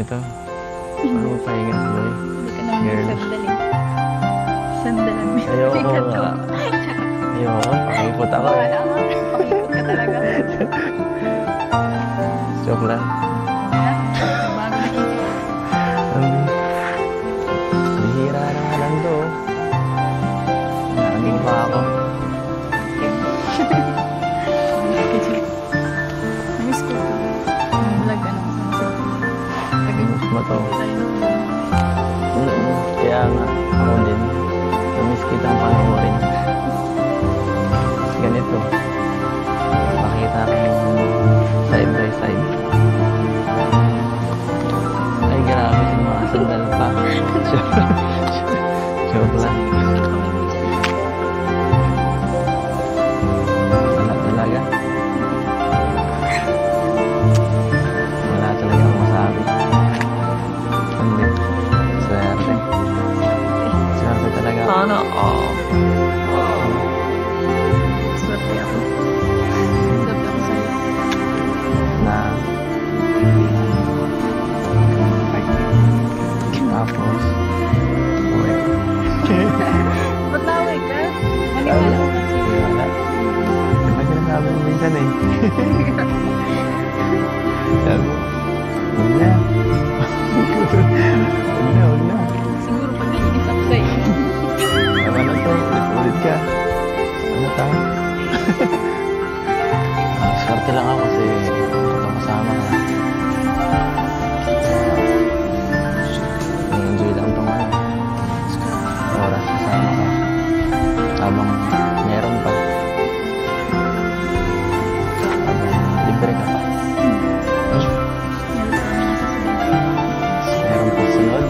nito. Ano pahinga, boy? Hindi ka naman sandali. Sandalan mo. Ayoko nga. Ayoko, pakipot ako eh. Pakipot ka talaga. Joke lang. Bago nakikita. Bihira na nga lang to. Naging pa ako. Namiss ko ito. Ang vlog, ano ko sa Namiss mo to. Kaya nga, ako din. Namiss kitang panoorin. Ganito. Pakita kayong side by side. Ay, grabe yung mga sandal pa. Joke lang. Wala talaga. Wala talaga akong masabi. Hindi. Swerte. Swerte talaga ako. Sana all. Swerte ako. Swerte ako sa'yo. Na tapos uwi. Ba't naway ka? Maniwala ko kasi. Wala. Diba sinasabi mo minsan eh? Sabi mo, huwag na. Huwag na. Siguro pag naiinis ako sa'yo. Naman na to, ulit ka. Ano ka? Swerte lang ako kasi kasama ka. Enjoy lang itong oras kasama ka. Habang meron pa. Habang libre ka pa. Meron pa sunod.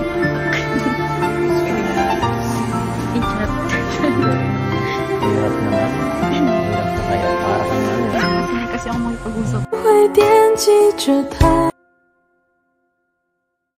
Hirap naman. Hirap na kaya para kang ano. Hindi kasi ako makipag-usap. 会惦记着他。